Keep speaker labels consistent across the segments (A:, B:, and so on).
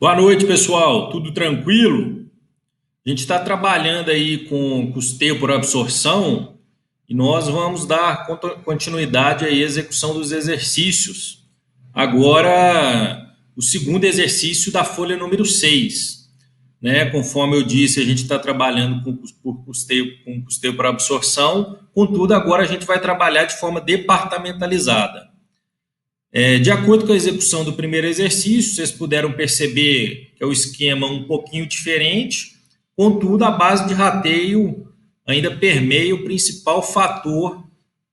A: Boa noite, pessoal. Tudo tranquilo? A gente está trabalhando aí com custeio por absorção e nós vamos dar continuidade aí à execução dos exercícios. Agora, o segundo exercício da folha número 6, né? Conforme eu disse, a gente está trabalhando com custeio por absorção, contudo, agora a gente vai trabalhar de forma departamentalizada. De acordo com a execução do primeiro exercício, vocês puderam perceber que é o esquema um pouquinho diferente, contudo, a base de rateio ainda permeia o principal fator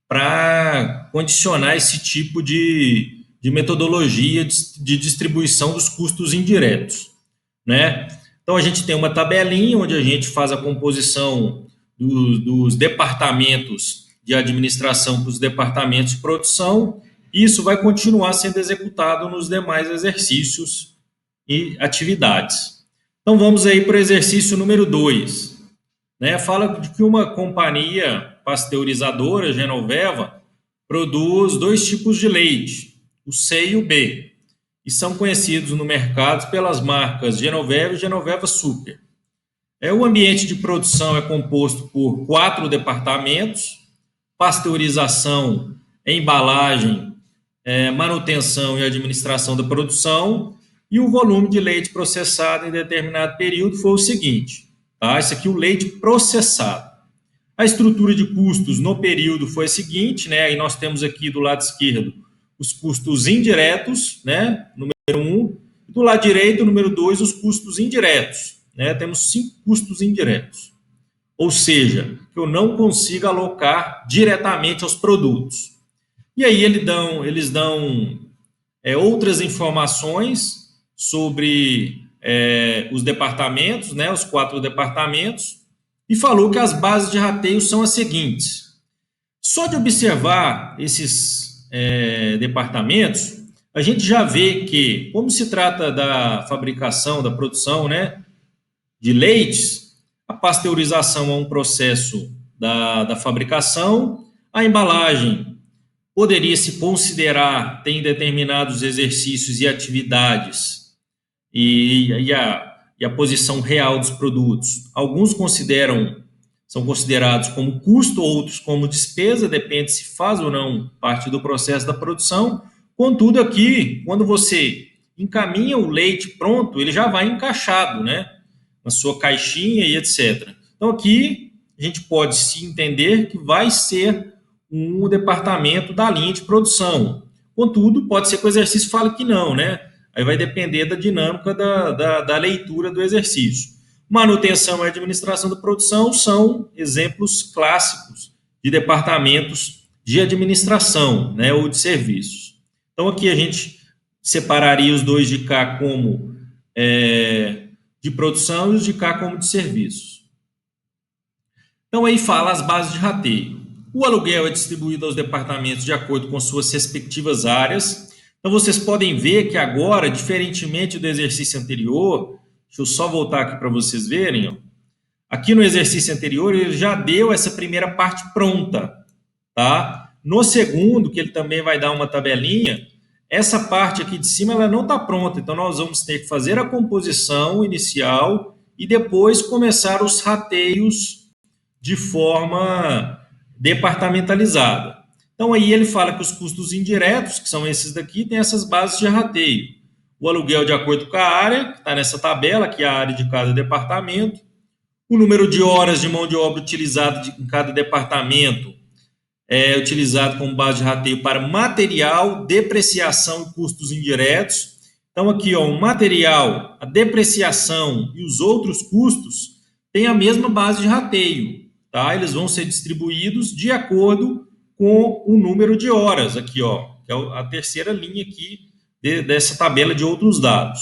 A: para condicionar esse tipo de metodologia de distribuição dos custos indiretos, né? Então, a gente tem uma tabelinha onde a gente faz a composição dos departamentos de administração para os departamentos de produção. Isso vai continuar sendo executado nos demais exercícios e atividades. Então, vamos aí para o exercício número 2. Né? Fala de que uma companhia pasteurizadora, Genoveva, produz dois tipos de leite, o C e o B, e são conhecidos no mercado pelas marcas Genoveva e Genoveva Super. O ambiente de produção é composto por 4 departamentos: pasteurização, embalagem, manutenção e administração da produção, e o volume de leite processado em determinado período foi o seguinte, tá? Isso aqui é o leite processado. A estrutura de custos no período foi a seguinte, né? E nós temos aqui do lado esquerdo os custos indiretos, né? Número 1, e do lado direito, número 2, os custos indiretos, né? Temos 5 custos indiretos. Ou seja, que eu não consigo alocar diretamente aos produtos. E aí eles dão outras informações sobre os departamentos, né, os 4 departamentos, e falou que as bases de rateio são as seguintes. Só de observar esses departamentos, a gente já vê que, como se trata da fabricação, da produção, né, de leites, a pasteurização é um processo da fabricação, a embalagem poderia se considerar, tem determinados exercícios e atividades e a posição real dos produtos. Alguns são considerados como custo, outros como despesa, depende se faz ou não parte do processo da produção. Contudo, aqui, quando você encaminha o leite pronto, ele já vai encaixado, né, na sua caixinha e etc. Então, aqui, a gente pode se entender que vai ser um departamento da linha de produção. Contudo, pode ser que o exercício fale que não, né? Aí vai depender da dinâmica da leitura do exercício. Manutenção e administração da produção são exemplos clássicos de departamentos de administração, né, ou de serviços. Então, aqui a gente separaria os dois de cá como de produção e os de cá como de serviços. Então, aí fala as bases de rateio. O aluguel é distribuído aos departamentos de acordo com suas respectivas áreas. Então, vocês podem ver que agora, diferentemente do exercício anterior, deixa eu só voltar aqui para vocês verem, ó. Aqui no exercício anterior, ele já deu essa primeira parte pronta, tá? No segundo, que ele também vai dar uma tabelinha, essa parte aqui de cima ela não está pronta, então nós vamos ter que fazer a composição inicial e depois começar os rateios de forma departamentalizada. Então, aí ele fala que os custos indiretos, que são esses daqui, tem essas bases de rateio. O aluguel de acordo com a área, que está nessa tabela, que é a área de cada departamento. O número de horas de mão de obra utilizado em cada departamento é utilizado como base de rateio para material, depreciação e custos indiretos. Então, aqui, ó, o material, a depreciação e os outros custos têm a mesma base de rateio. Tá? Eles vão ser distribuídos de acordo com o número de horas, aqui, ó, que é a terceira linha aqui dessa tabela de outros dados.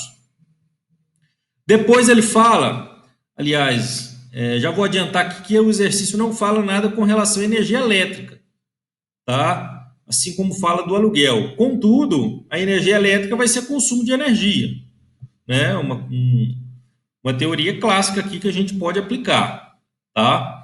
A: Depois ele fala, aliás, já vou adiantar aqui que o exercício não fala nada com relação à energia elétrica, tá? Assim como fala do aluguel. Contudo, a energia elétrica vai ser consumo de energia, né? Uma teoria clássica aqui que a gente pode aplicar, tá?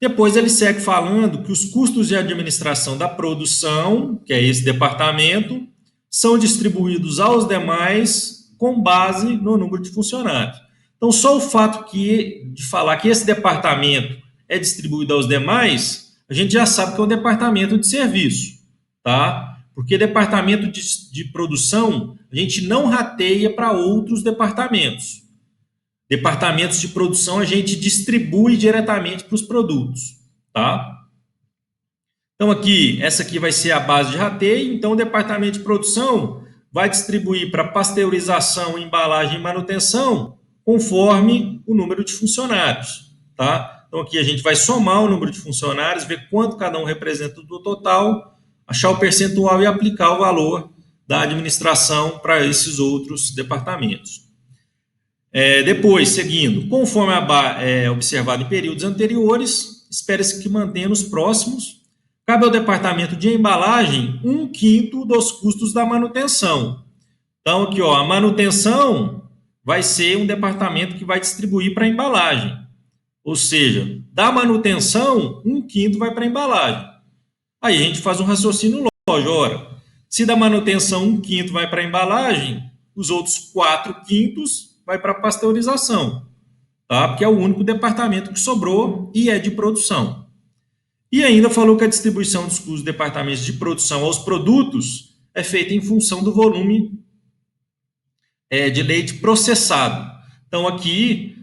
A: Depois ele segue falando que os custos de administração da produção, que é esse departamento, são distribuídos aos demais com base no número de funcionários. Então, só o fato de falar que esse departamento é distribuído aos demais, a gente já sabe que é um departamento de serviço, tá? Porque departamento de produção, a gente não rateia para outros departamentos. Departamentos de produção a gente distribui diretamente para os produtos, tá? Então, essa aqui vai ser a base de rateio. Então, o departamento de produção vai distribuir para pasteurização, embalagem e manutenção, conforme o número de funcionários, tá? Então, aqui a gente vai somar o número de funcionários, ver quanto cada um representa do total, achar o percentual e aplicar o valor da administração para esses outros departamentos. Depois, seguindo, conforme observado em períodos anteriores, espera-se que mantenha nos próximos. Cabe ao departamento de embalagem 1/5 dos custos da manutenção. Então, aqui, ó, a manutenção vai ser um departamento que vai distribuir para a embalagem. Ou seja, da manutenção, 1/5 vai para a embalagem. Aí a gente faz um raciocínio lógico. Ora, se da manutenção 1/5 vai para a embalagem, os outros 4/5 vai para a pasteurização, tá? Porque é o único departamento que sobrou e é de produção. E ainda falou que a distribuição dos custos dos departamentos de produção aos produtos é feita em função do volume de leite processado. Então, aqui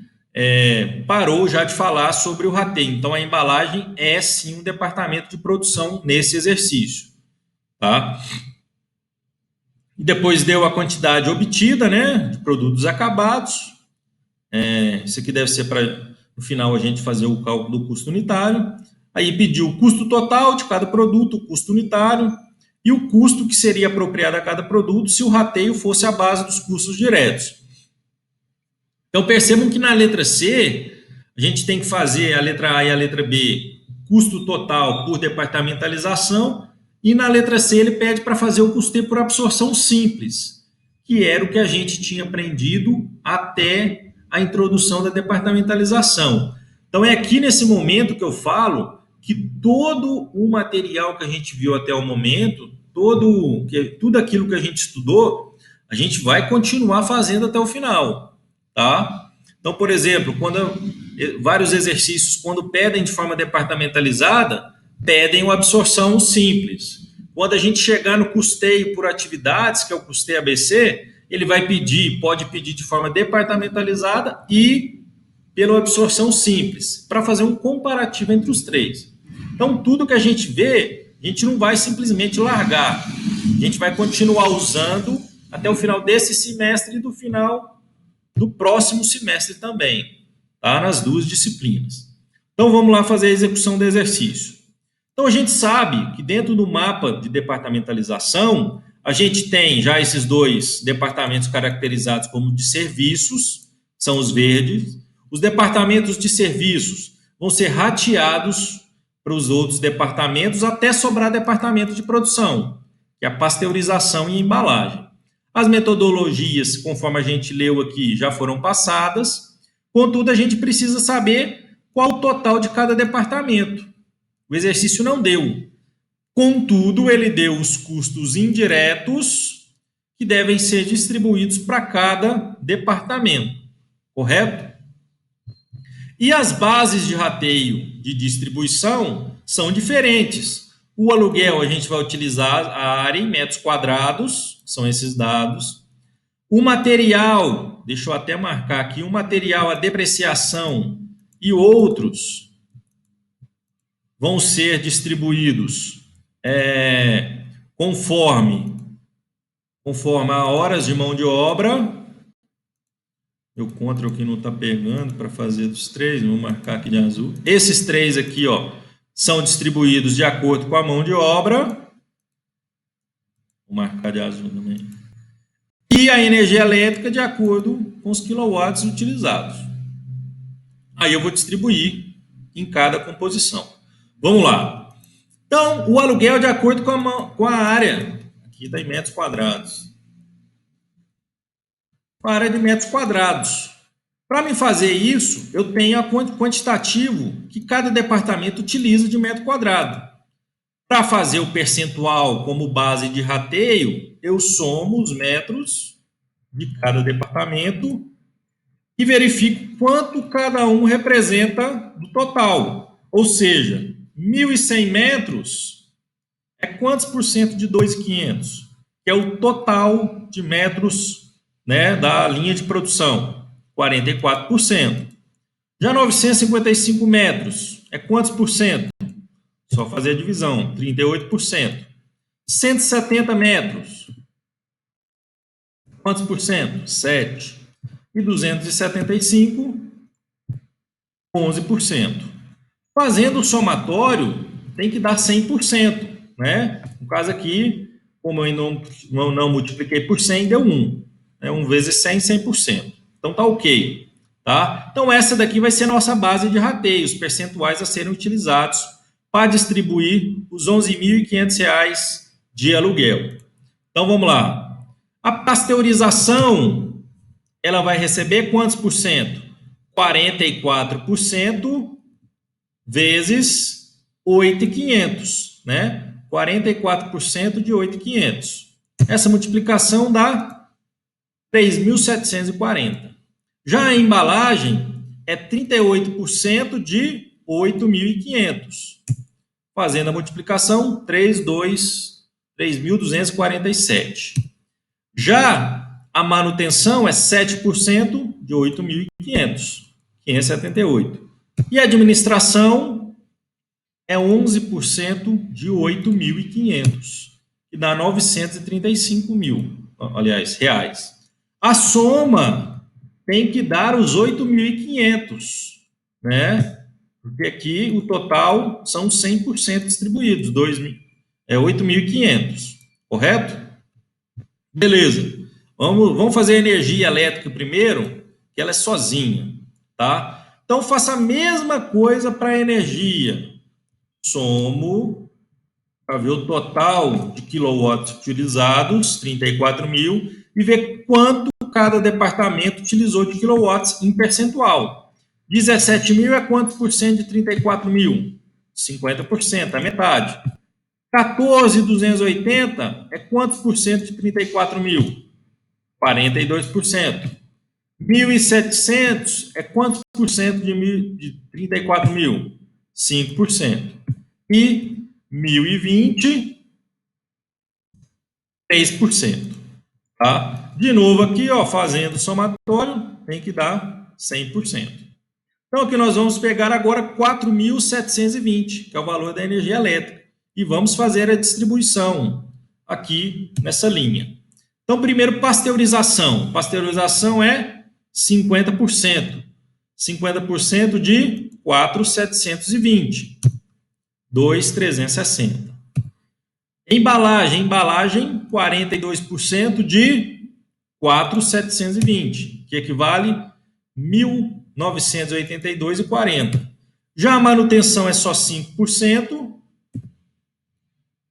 A: parou já de falar sobre o rateio. Então, a embalagem é sim um departamento de produção nesse exercício, tá? E depois deu a quantidade obtida, né, de produtos acabados. Isso aqui deve ser para, no final, a gente fazer o cálculo do custo unitário. Aí pediu o custo total de cada produto, o custo unitário e o custo que seria apropriado a cada produto se o rateio fosse a base dos custos diretos. Então, percebam que na letra C, a gente tem que fazer a letra A e a letra B, custo total por departamentalização, e na letra C ele pede para fazer o custeio por absorção simples, que era o que a gente tinha aprendido até a introdução da departamentalização. Então, é aqui nesse momento que eu falo que todo o material que a gente viu até o momento, tudo aquilo que a gente estudou, a gente vai continuar fazendo até o final, tá? Então, por exemplo, vários exercícios, quando pedem de forma departamentalizada, pedem uma absorção simples. Quando a gente chegar no custeio por atividades, que é o custeio ABC, ele pode pedir de forma departamentalizada e pela absorção simples, para fazer um comparativo entre os três. Então, tudo que a gente vê, a gente não vai simplesmente largar. A gente vai continuar usando até o final desse semestre e do final do próximo semestre também, tá? Nas duas disciplinas. Então, vamos lá fazer a execução do exercício. Então, a gente sabe que dentro do mapa de departamentalização, a gente tem já esses dois departamentos caracterizados como de serviços, são os verdes. Os departamentos de serviços vão ser rateados para os outros departamentos até sobrar departamento de produção, que é a pasteurização e embalagem. As metodologias, conforme a gente leu aqui, já foram passadas, contudo, a gente precisa saber qual o total de cada departamento. O exercício não deu. Contudo, ele deu os custos indiretos que devem ser distribuídos para cada departamento, correto? E as bases de rateio de distribuição são diferentes. O aluguel, a gente vai utilizar a área em metros quadrados, são esses dados. O material, deixa eu até marcar aqui, o material, a depreciação e outros vão ser distribuídos conforme a horas de mão de obra. O Ctrl aqui não está pegando para fazer dos três, vou marcar aqui de azul. Esses três aqui, ó, são distribuídos de acordo com a mão de obra. Vou marcar de azul também. E a energia elétrica de acordo com os quilowatts utilizados. Aí eu vou distribuir em cada composição. Vamos lá. Então, o aluguel de acordo com a área. Aqui está em metros quadrados. A área de metros quadrados. Para me fazer isso, eu tenho a quantitativo que cada departamento utiliza de metro quadrado. Para fazer o percentual como base de rateio, eu somo os metros de cada departamento e verifico quanto cada um representa do total. Ou seja, 1.100 metros é quantos por cento de 2.500? Que é o total de metros, né, da linha de produção, 44%. Já 955 metros é quantos por cento? Só fazer a divisão, 38%. 170 metros, quantos por cento? 7%. E 275, 11%. Fazendo o somatório, tem que dar 100%, né? No caso aqui, como eu não multipliquei por 100, deu 1. Né? 1 vezes 100, 100%. Então tá ok. Tá? Então essa daqui vai ser a nossa base de rateio, os percentuais a serem utilizados para distribuir os R$ 11.500 de aluguel. Então vamos lá. A pasteurização, ela vai receber quantos por cento? 44% vezes 8.500, né? 44% de 8.500. Essa multiplicação dá 3.740. Já a embalagem é 38% de 8.500. Fazendo a multiplicação, 3.247. Já a manutenção é 7% de 8.500, 578. E a administração é 11% de 8.500, que dá 935 mil, aliás, reais. A soma tem que dar os 8.500, né? Porque aqui o total são 100% distribuídos, 8.500, correto? Beleza. Vamos fazer a energia elétrica primeiro, que ela é sozinha, tá? Então, faça a mesma coisa para a energia. Somo para ver o total de quilowatts utilizados, 34 mil, e ver quanto cada departamento utilizou de quilowatts em percentual. 17 mil é quanto por cento de 34 mil? 50%, a metade. 14.280 é quantos por cento de 34 mil? 42%. 1.700 é quantos por cento de 34 mil? 5%. E 1.020, 3%. Tá? De novo aqui, ó, fazendo somatório, tem que dar 100%. Então, aqui nós vamos pegar agora 4.720, que é o valor da energia elétrica, e vamos fazer a distribuição aqui nessa linha. Então, primeiro, pasteurização. Pasteurização é 50%. 50% de 4.720. 2.360. Embalagem. Embalagem, 42% de 4.720, que equivale a 1.982,40. Já a manutenção é só 5%,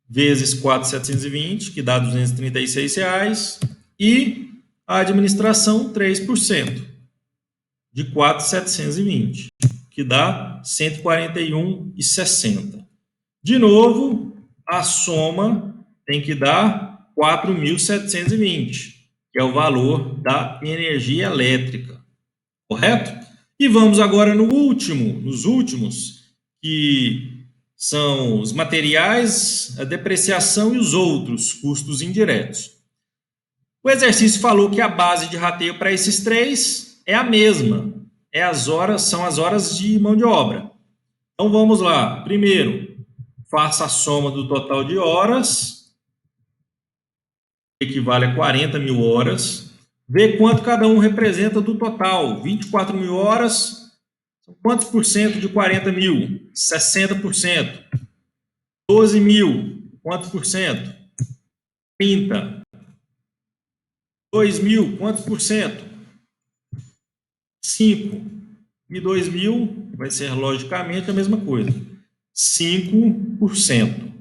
A: vezes 4.720, que dá R$ 236, e a administração 3%, de 4.720, que dá R$ 141,60. De novo, a soma tem que dar 4.720, que é o valor da energia elétrica, correto? E vamos agora nos últimos, que são os materiais, a depreciação e os outros custos indiretos. O exercício falou que a base de rateio para esses três é a mesma, são as horas de mão de obra. Então vamos lá. Primeiro, faça a soma do total de horas, que equivale a 40 mil horas. Vê quanto cada um representa do total. 24 mil horas, são quantos por cento de 40 mil? 60%. 12 mil, quantos por cento? 30. 2 mil, quantos por cento? 5. E 2 mil vai ser logicamente a mesma coisa. 5%.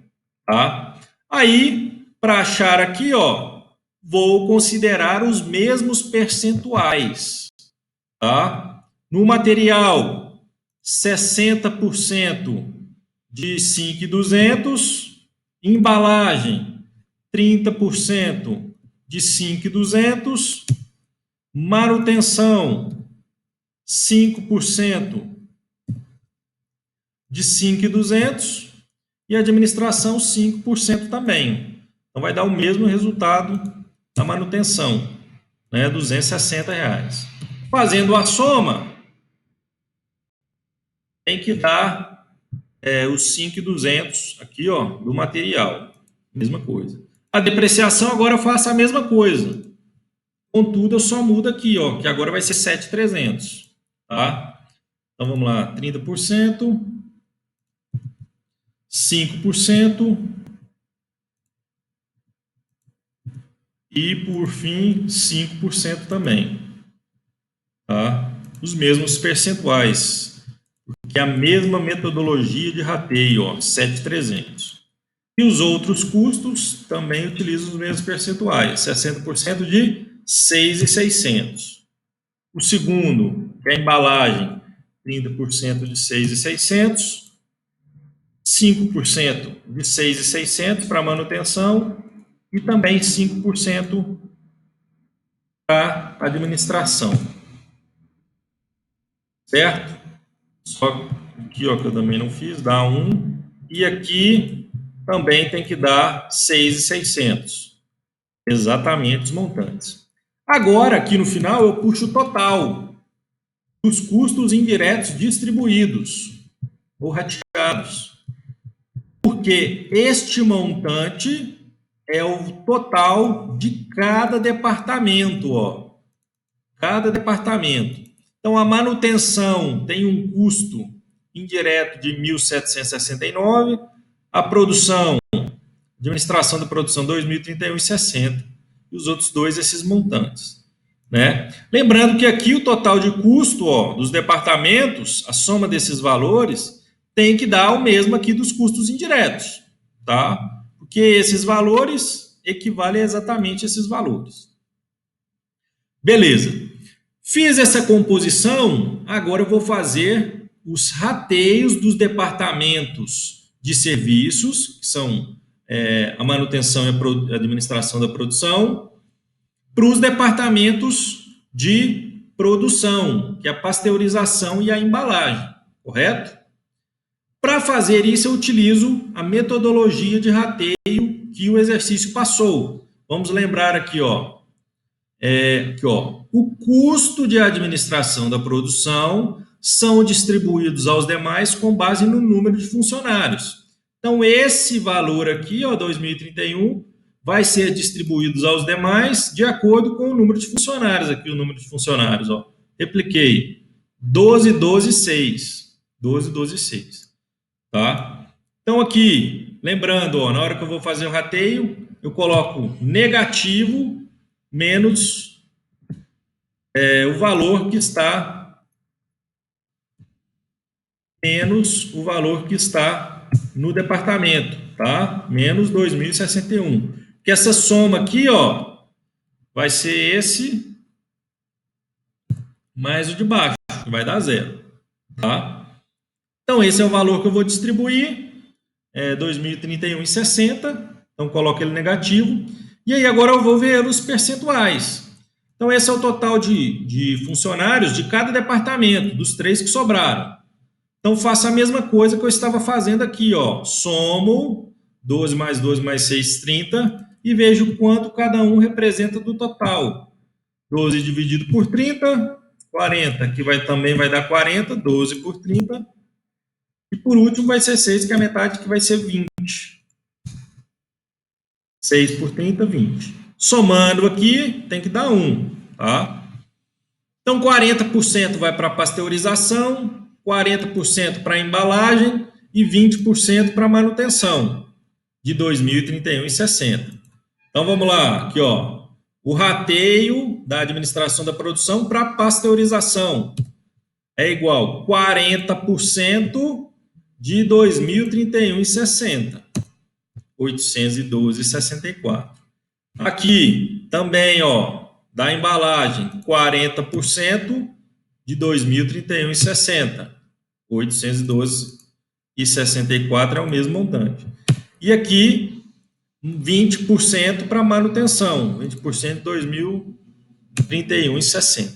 A: Tá? Aí, para achar aqui, ó, vou considerar os mesmos percentuais. Tá? No material, 60% de 5.200, embalagem, 30% de 5.200 Manutenção, 5% de 5.200 e administração 5% também. Então vai dar o mesmo resultado da manutenção, né, R$ 260. Fazendo a soma, tem que dar os 5.200 aqui, ó, do material. Mesma coisa. A depreciação agora eu faço a mesma coisa. Contudo, eu só mudo aqui, ó, que agora vai ser 7.300, tá? Então vamos lá, 30%, 5% e por fim 5% também, tá? Os mesmos percentuais, que é a mesma metodologia de rateio, ó, 7.300. E os outros custos também utilizam os mesmos percentuais, 60% de 6.600. O segundo, que é a embalagem, 30% de 6.600, 5% de 6.600 para manutenção e também 5% para administração. Certo? Só aqui, ó, que eu também não fiz, dá 1. E aqui também tem que dar 6.600. Exatamente os montantes. Agora, aqui no final, eu puxo o total dos custos indiretos distribuídos ou rateados. Porque este montante é o total de cada departamento, ó. Cada departamento. Então, a manutenção tem um custo indireto de 1.769, a produção, administração da produção 2.031,60 e os outros dois esses montantes, né? Lembrando que aqui o total de custo, ó, dos departamentos, a soma desses valores tem que dar o mesmo aqui dos custos indiretos, tá? Porque esses valores equivalem exatamente a esses valores. Beleza. Fiz essa composição, agora eu vou fazer os rateios dos departamentos de serviços, que são a manutenção e a administração da produção, para os departamentos de produção, que é a pasteurização e a embalagem, correto? Para fazer isso, eu utilizo a metodologia de rateio que o exercício passou. Vamos lembrar aqui, ó. Aqui, ó, o custo de administração da produção são distribuídos aos demais com base no número de funcionários. Então, esse valor aqui, ó, 2031, vai ser distribuído aos demais de acordo com o número de funcionários. Aqui o número de funcionários, ó, repliquei, 12, 12, 6. 12, 12, 6. Tá? Então, aqui, lembrando, ó, na hora que eu vou fazer o rateio, eu coloco negativo menos o valor que está no departamento, tá? Menos 2.061. Que essa soma aqui, ó, vai ser esse mais o de baixo, que vai dar 0, tá? Então, esse é o valor que eu vou distribuir, 2.031,60. Então, coloco ele negativo. E aí, agora eu vou ver os percentuais. Então, esse é o total de funcionários de cada departamento, dos 3 que sobraram. Então, faço a mesma coisa que eu estava fazendo aqui, ó. Somo 12 mais 12 mais 6, 30, e vejo quanto cada um representa do total. 12 dividido por 30, 40, que também vai dar 40, 12 por 30. E por último vai ser 6, que é a metade, que vai ser 20. 6 por 30, 20. Somando aqui, tem que dar 1, tá? Então, 40% vai para a pasteurização, 40% para a embalagem e 20% para a manutenção, de 2.031,60. Então, vamos lá, aqui, ó. O rateio da administração da produção para a pasteurização é igual a 40% de 2.031,60. 812,64. Aqui também, ó, da embalagem, 40% de 2.031,60. 812,64 é o mesmo montante. E aqui, 20% para manutenção. 20% de 31,60.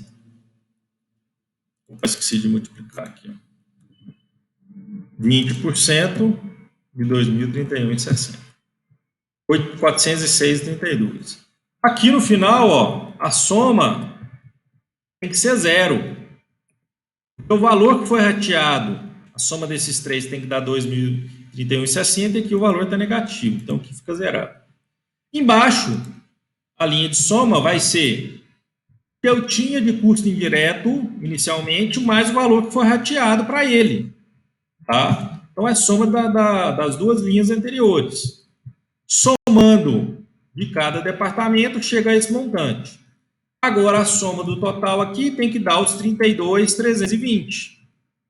A: Opa, esqueci de multiplicar aqui. 20% de 2.031,60. 406,32. Aqui no final, ó, a soma tem que ser zero. O valor que foi rateado, a soma desses três tem que dar 2.031,60 e aqui o valor está negativo. Então aqui fica zerado. Embaixo, a linha de soma vai ser que eu tinha de custo indireto, inicialmente, mais o valor que foi rateado para ele. Tá? Então, é a soma das duas linhas anteriores. Somando de cada departamento, chega a esse montante. Agora, a soma do total aqui tem que dar os 32.320.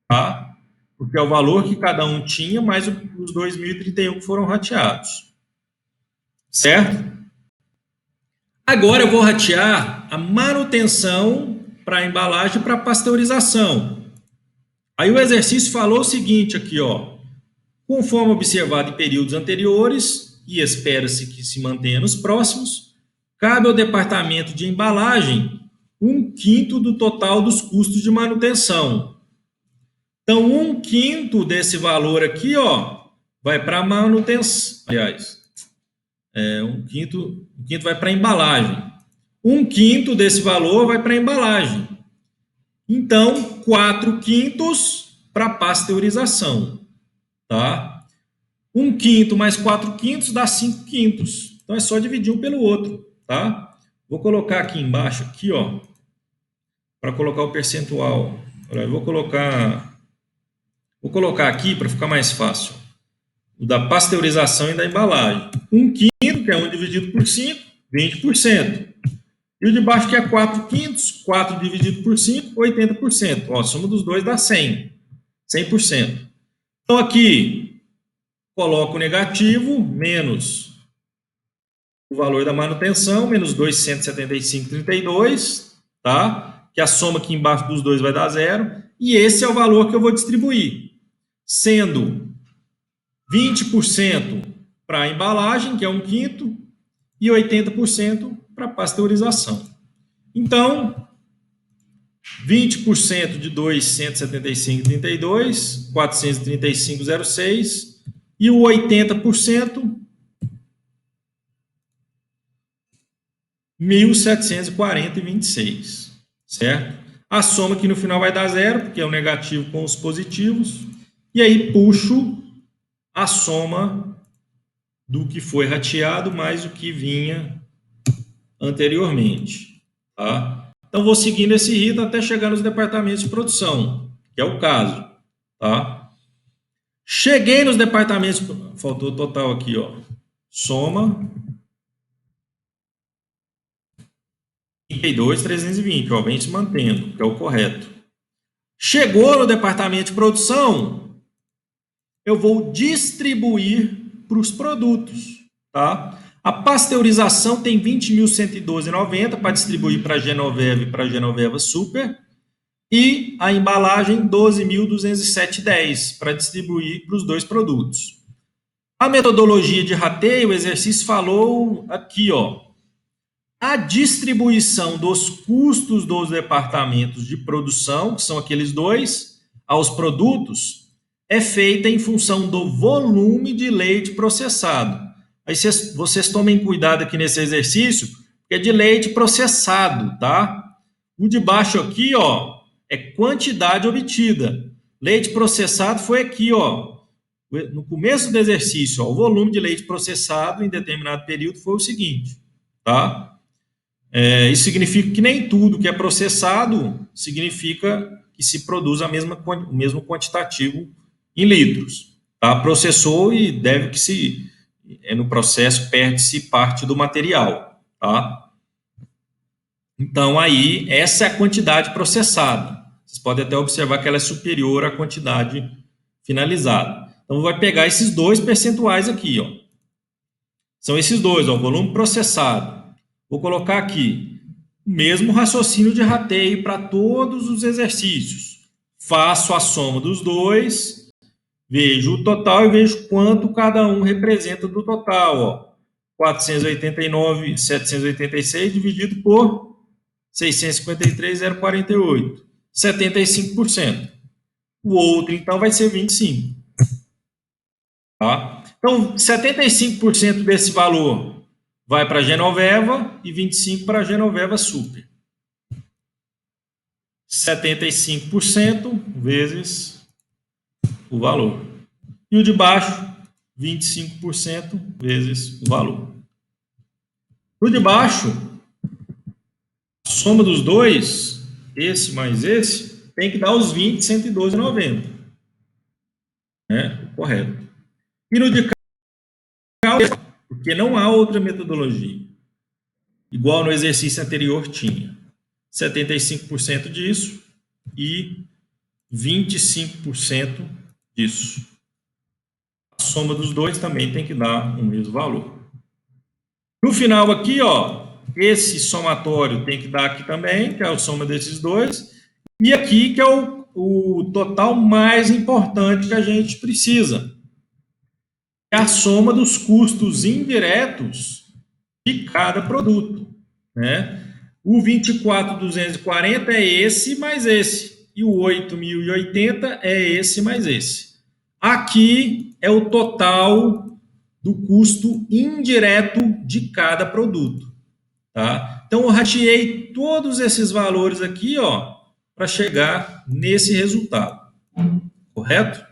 A: Tá? Porque é o valor que cada um tinha, mais os 2.031 que foram rateados. Certo? Agora eu vou ratear a manutenção para a embalagem e para a pasteurização. Aí o exercício falou o seguinte aqui, ó. Conforme observado em períodos anteriores, e espera-se que se mantenha nos próximos, cabe ao departamento de embalagem 1/5 do total dos custos de manutenção. Então, 1/5 desse valor aqui, ó, vai para a manutenção. Aliás, 1/5 vai para a embalagem. 1/5 desse valor vai para a embalagem. Então, 4/5 para pasteurização. Tá? 1/5 mais 4/5 dá 5/5. Então, é só dividir um pelo outro. Tá? Vou colocar aqui embaixo, aqui, ó, para colocar o percentual. Eu vou colocar aqui para ficar mais fácil. O da pasteurização e da embalagem. 1/5, que é 1 dividido por 5, 20%. E o de baixo, que é 4/5, 4 dividido por 5, 80%. Ó, a soma dos dois dá 100%. Então, aqui, coloco o negativo, menos o valor da manutenção, menos 275,32, tá? Que a soma aqui embaixo dos dois vai dar zero. E esse é o valor que eu vou distribuir. Sendo 20% para a embalagem, que é 1/5, e 80% para pasteurização. Então, 20% de 275,32, 435,06, e o 80%, 1.740,26, certo? A soma aqui no final vai dar zero, porque é o negativo com os positivos, e aí puxo a soma do que foi rateado mais o que vinha anteriormente, tá? Então, vou seguindo esse rito até chegar nos departamentos de produção, que é o caso, tá? Cheguei nos departamentos... Faltou o total aqui, ó. Soma... 32.320, ó, vem se mantendo, que é o correto. Chegou no departamento de produção, eu vou distribuir para os produtos, tá? A pasteurização tem 20.112,90 para distribuir para a Genoveva e para a Genoveva Super, e a embalagem 12.207,10 para distribuir para os dois produtos. A metodologia de rateio, o exercício falou aqui, ó. A distribuição dos custos dos departamentos de produção, que são aqueles dois, aos produtos, é feita em função do volume de leite processado. Aí vocês tomem cuidado aqui nesse exercício, porque é de leite processado, tá? O de baixo aqui, ó, é quantidade obtida. Leite processado foi aqui, ó. No começo do exercício, ó, o volume de leite processado em determinado período foi o seguinte, tá? Isso significa que nem tudo que é processado significa que se produz o mesmo quantitativo em litros. Tá? Processou e deve que no processo perde-se parte do material. Tá? Então, aí, essa é a quantidade processada. Vocês podem até observar que ela é superior à quantidade finalizada. Então, vai pegar esses dois percentuais aqui. Ó. São esses dois, ó, volume processado. Vou colocar aqui o mesmo raciocínio de rateio para todos os exercícios. Faço a soma dos dois, vejo o total e vejo quanto cada um representa do total. Ó. 489,786 dividido por 653,048. 75%. O outro, então, vai ser 25%. Tá? Então, 75% desse valor vai para a Genoveva e 25% para a Genoveva Super. 75% vezes o valor. E o de baixo, 25% vezes o valor. O de baixo, a soma dos dois, esse mais esse, tem que dar os 20, 112,90. Né? Correto. E no de cá, porque não há outra metodologia. Igual no exercício anterior tinha. 75% disso e 25% disso. A soma dos dois também tem que dar o mesmo valor. No final aqui, ó, esse somatório tem que dar aqui também, que é a soma desses dois. E aqui que é o total mais importante que a gente precisa. É a soma dos custos indiretos de cada produto, né? O 24.240 é esse mais esse. E o 8.080 é esse mais esse. Aqui é o total do custo indireto de cada produto. Tá? Então, eu rateei todos esses valores aqui, ó, para chegar nesse resultado. Correto?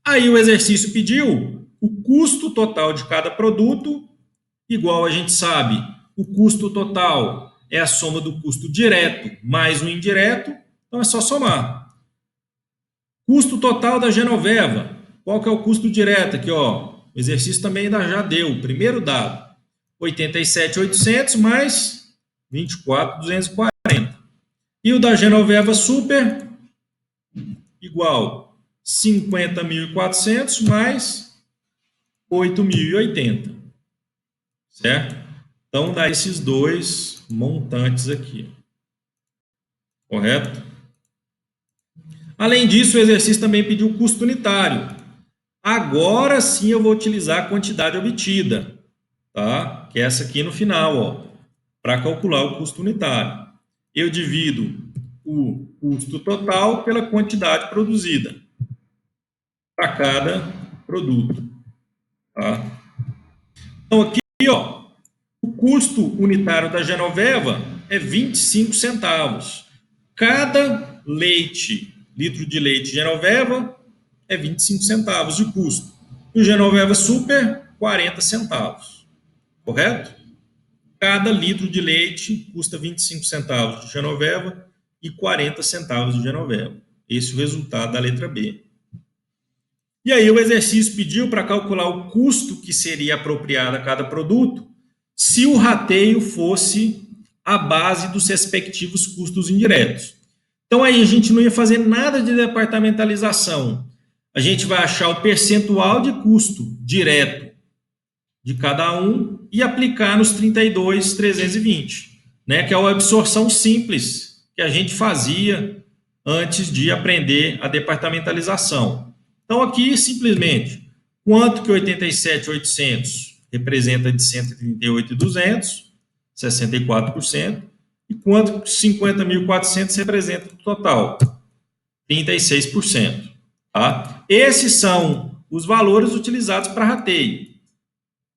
A: Aí o exercício pediu o custo total de cada produto, igual a gente sabe, o custo total é a soma do custo direto mais o indireto, então é só somar. Custo total da Genoveva, qual que é o custo direto aqui, ó? O exercício também já deu, o primeiro dado, 87.800 mais 24.240. E o da Genoveva Super, igual 50.400 mais 8.080. Certo? Então, dá esses dois montantes aqui. Correto? Além disso, o exercício também pediu o custo unitário. Agora sim eu vou utilizar a quantidade obtida, tá? Que é essa aqui no final, ó, para calcular o custo unitário. Eu divido o custo total pela quantidade produzida para cada produto, tá? Então aqui, ó, o custo unitário da Genoveva é 25 centavos. Cada litro de leite Genoveva é 25 centavos de custo. E o Genoveva Super, 40 centavos. Correto? Cada litro de leite custa 25 centavos de Genoveva e 40 centavos de Genoveva. Esse é o resultado da letra B. E aí o exercício pediu para calcular o custo que seria apropriado a cada produto se o rateio fosse a base dos respectivos custos indiretos. Então aí a gente não ia fazer nada de departamentalização. A gente vai achar o percentual de custo direto de cada um e aplicar nos 32.320, né, que é a absorção simples que a gente fazia antes de aprender a departamentalização. Então aqui simplesmente quanto que 87.800 representa de 138.200, 64%, e quanto 50.400 representa do total, 36%. Tá? Esses são os valores utilizados para rateio.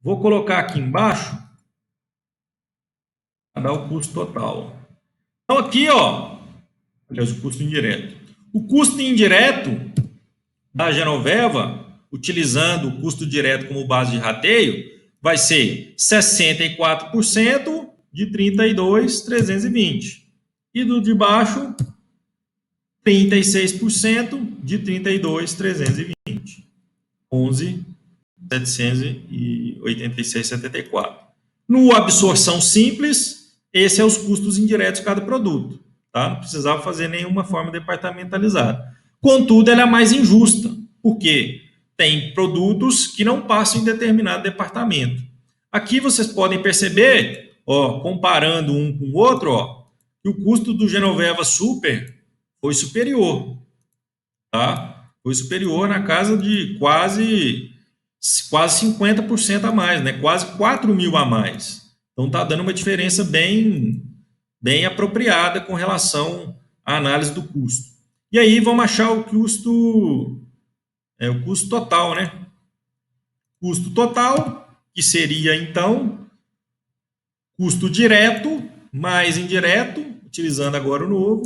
A: Vou colocar aqui embaixo para dar o custo total. Então aqui, ó, aliás, o custo indireto. O custo indireto da Genoveva, utilizando o custo direto como base de rateio, vai ser 64% de 32.320. E do de baixo, 36% de 32.320. 11.786,74. No absorção simples, esse é os custos indiretos de cada produto. Tá? Não precisava fazer nenhuma forma departamentalizada. Contudo, ela é mais injusta, porque tem produtos que não passam em determinado departamento. Aqui vocês podem perceber, ó, comparando um com o outro, ó, que o custo do Genoveva Super foi superior. Tá? Foi superior na casa de quase 50% a mais, né? Quase 4.000 a mais. Então está dando uma diferença bem bem apropriada com relação à análise do custo. E aí vamos achar o custo total, né? Custo total, que seria então custo direto mais indireto, utilizando agora o novo,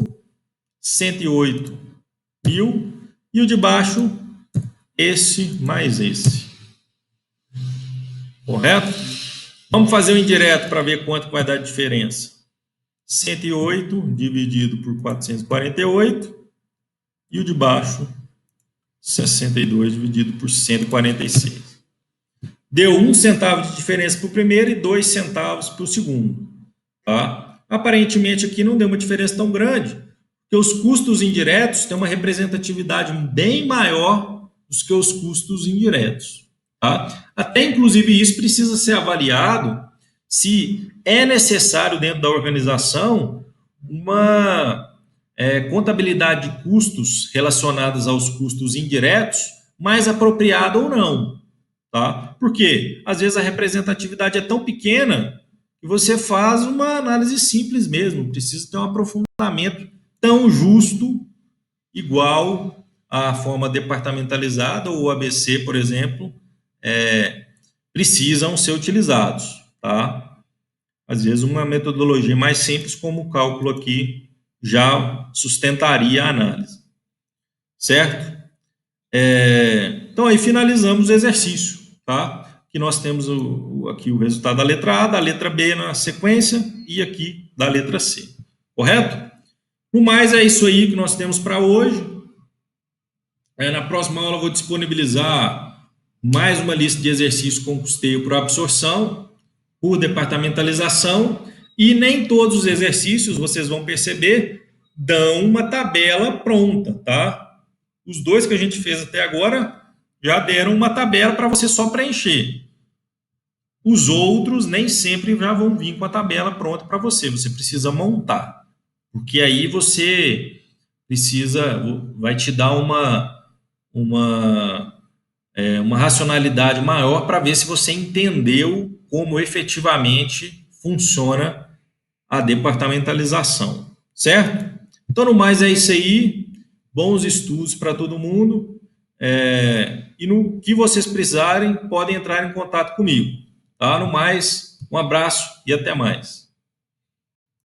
A: 108 mil, e o de baixo, esse mais esse. Correto? Vamos fazer o indireto para ver quanto vai dar de diferença. 108 dividido por 448 e o de baixo 62 dividido por 146. Deu 1 centavo de diferença para o primeiro e 2 centavos para o segundo. Tá? Aparentemente aqui não deu uma diferença tão grande, porque os custos indiretos têm uma representatividade bem maior do que os custos indiretos. Tá? Até inclusive isso precisa ser avaliado se é necessário dentro da organização uma contabilidade de custos relacionados aos custos indiretos mais apropriada ou não. Tá? Porque às vezes a representatividade é tão pequena que você faz uma análise simples mesmo, precisa ter um aprofundamento tão justo igual à forma departamentalizada ou ABC, por exemplo, precisam ser utilizados. Tá? Às vezes uma metodologia mais simples como o cálculo aqui já sustentaria a análise. Certo? Então aí finalizamos o exercício, tá? Que nós temos aqui o resultado da letra A, da letra B na sequência e aqui da letra C. Correto? No mais é isso aí que nós temos para hoje. Na próxima aula eu vou disponibilizar mais uma lista de exercícios com custeio por absorção, por departamentalização, e nem todos os exercícios, vocês vão perceber, dão uma tabela pronta, tá? Os dois que a gente fez até agora já deram uma tabela para você só preencher. Os outros nem sempre já vão vir com a tabela pronta para você. Você precisa montar, porque aí você vai te dar uma racionalidade maior para ver se você entendeu como efetivamente funciona a departamentalização, certo? Então, no mais é isso aí. Bons estudos para todo mundo. E no que vocês precisarem, podem entrar em contato comigo. Tá? No mais, um abraço e até mais.